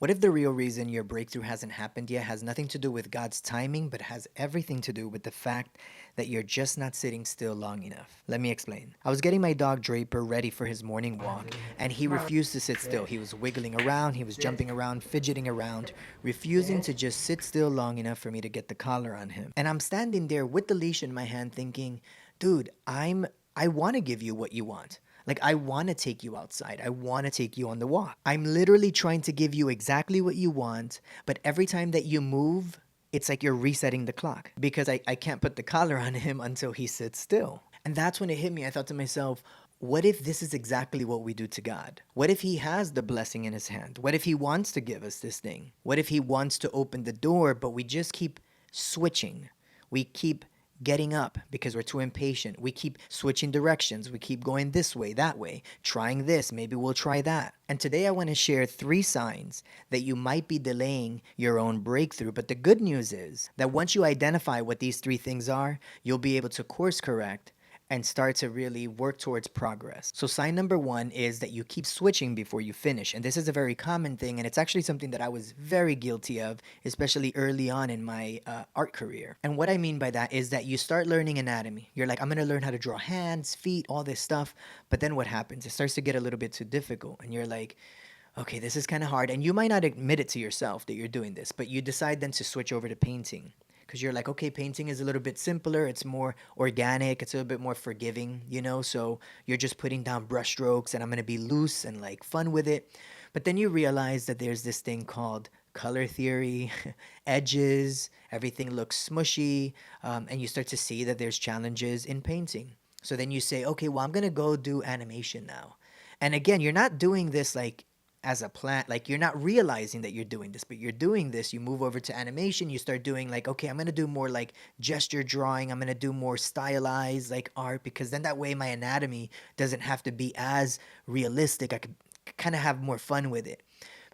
What if the real reason your breakthrough hasn't happened yet has nothing to do with God's timing, but has everything to do with the fact that you're just not sitting still long enough? Let me explain. I was getting my dog Draper ready for his morning walk, and he refused to sit still. He was wiggling around, he was jumping around, fidgeting around, refusing to just sit still long enough for me to get the collar on him. And I'm standing there with the leash in my hand thinking, dude, I want to give you what you want. Like, I want to take you outside. I want to take you on the walk. I'm literally trying to give you exactly what you want, but every time that you move, it's like you're resetting the clock because I can't put the collar on him until he sits still. And that's when it hit me. I thought to myself, what if this is exactly what we do to God? What if He has the blessing in His hand? What if He wants to give us this thing? What if He wants to open the door, but we just keep switching? We keep getting up because we're too impatient. We keep switching directions. We keep going this way, that way, trying this. Maybe we'll try that. And today I want to share 3 signs that you might be delaying your own breakthrough. But the good news is that once you identify what these 3 things are, you'll be able to course correct and start to really work towards progress. So sign number 1 is that you keep switching before you finish. And this is a very common thing, and it's actually something that I was very guilty of, especially early on in my art career. And what I mean by that is that you start learning anatomy. You're like, I'm gonna learn how to draw hands, feet, all this stuff. But then what happens? It starts to get a little bit too difficult, and you're like, okay, this is kind of hard. And you might not admit it to yourself that you're doing this, but you decide then to switch over to painting because you're like, okay, painting is a little bit simpler. It's more organic. It's a little bit more forgiving, you know? So you're just putting down brush strokes and I'm going to be loose and like fun with it. But then you realize that there's this thing called color theory, edges, everything looks smushy, and you start to see that there's challenges in painting. So then you say, okay, well, I'm going to go do animation now. And again, you're not doing this like as a plan, like you're not realizing that you're doing this, but you're doing this. You move over to animation, you start doing like, okay, I'm gonna do more like gesture drawing, I'm gonna do more stylized like art, because then that way my anatomy doesn't have to be as realistic. I could kind of have more fun with it.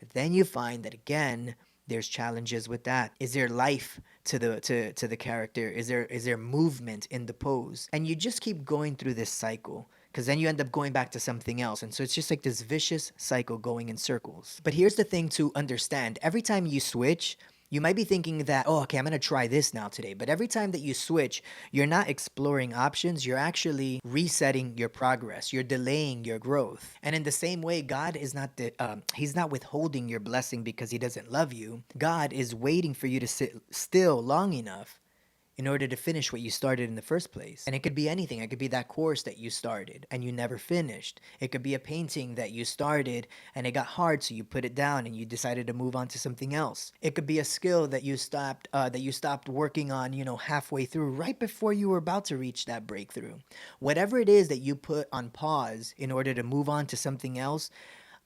But then you find that again, there's challenges with that. Is there life to the character? Is there movement in the pose? And you just keep going through this cycle because then you end up going back to something else. And so it's just like this vicious cycle going in circles. But here's the thing to understand. Every time you switch, you might be thinking that, oh, okay, I'm going to try this now today. But every time that you switch, you're not exploring options. You're actually resetting your progress. You're delaying your growth. And in the same way, God is not He's not withholding your blessing because He doesn't love you. God is waiting for you to sit still long enough in order to finish what you started in the first place. And it could be anything. It could be that course that you started and you never finished. It could be a painting that you started and it got hard, so you put it down and you decided to move on to something else. It could be a skill that you stopped working on, halfway through, right before you were about to reach that breakthrough. Whatever it is that you put on pause in order to move on to something else,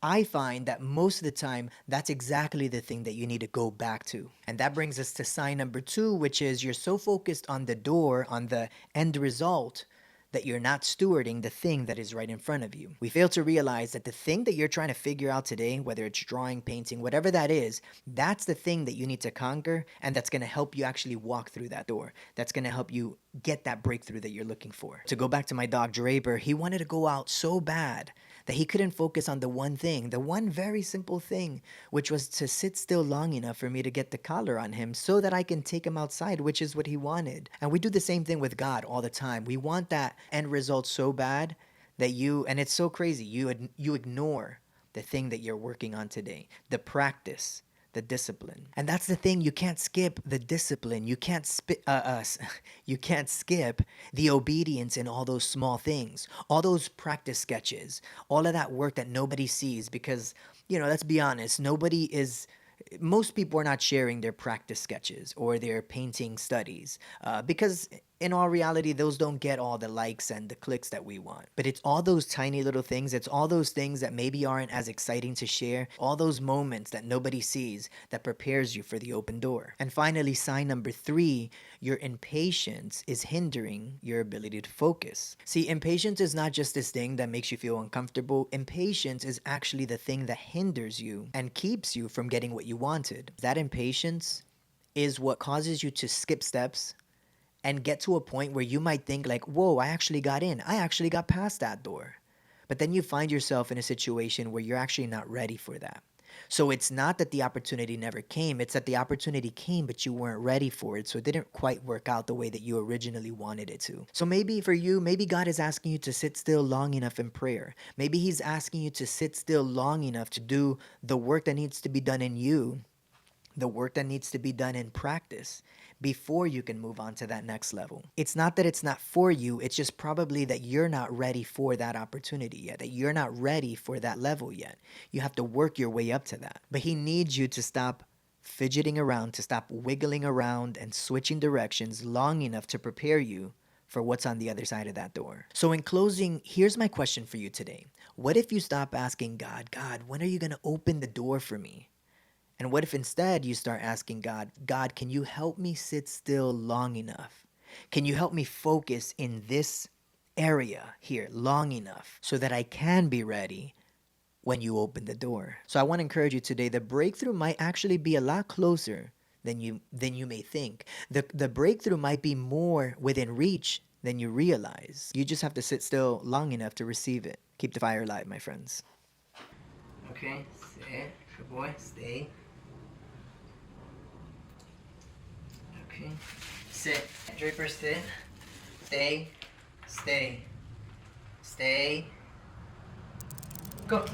I find that most of the time, that's exactly the thing that you need to go back to. And that brings us to sign number 2, which is you're so focused on the door, on the end result, that you're not stewarding the thing that is right in front of you. We fail to realize that the thing that you're trying to figure out today, whether it's drawing, painting, whatever that is, that's the thing that you need to conquer, and that's going to help you actually walk through that door. That's going to help you get that breakthrough that you're looking for. To go back to my dog Draper, he wanted to go out so bad that he couldn't focus on the one thing, the one very simple thing, which was to sit still long enough for me to get the collar on him so that I can take him outside, which is what he wanted. And we do the same thing with God all the time. We want that end result so bad that and it's so crazy, you ignore the thing that you're working on today, the practice, the discipline. And that's the thing, you can't skip the discipline. You can't you can't skip the obedience in all those small things, all those practice sketches, all of that work that nobody sees because, let's be honest, most people are not sharing their practice sketches or their painting studies because in all reality, those don't get all the likes and the clicks that we want. But it's all those tiny little things. It's all those things that maybe aren't as exciting to share. All those moments that nobody sees that prepares you for the open door. And finally, sign number 3, your impatience is hindering your ability to focus. See, impatience is not just this thing that makes you feel uncomfortable. Impatience is actually the thing that hinders you and keeps you from getting what you wanted. That impatience is what causes you to skip steps and get to a point where you might think like, whoa, I actually got in. I actually got past that door. But then you find yourself in a situation where you're actually not ready for that. So it's not that the opportunity never came, it's that the opportunity came, but you weren't ready for it. So it didn't quite work out the way that you originally wanted it to. So maybe for you, maybe God is asking you to sit still long enough in prayer. Maybe He's asking you to sit still long enough to do the work that needs to be done in you, the work that needs to be done in practice before you can move on to that next level. It's not that it's not for you, it's just probably that you're not ready for that opportunity yet, that you're not ready for that level yet. You have to work your way up to that. But He needs you to stop fidgeting around, to stop wiggling around and switching directions long enough to prepare you for what's on the other side of that door. So, in closing, here's my question for you today. What if you stop asking God, God, when are you going to open the door for me? And what if instead you start asking God, God, can you help me sit still long enough? Can you help me focus in this area here long enough so that I can be ready when you open the door? So I want to encourage you today, the breakthrough might actually be a lot closer than you may think. The breakthrough might be more within reach than you realize. You just have to sit still long enough to receive it. Keep the fire alive, my friends. Okay, sit. Good boy. Stay. Okay. Sit. Draper, sit. Stay. Stay. Stay. Go.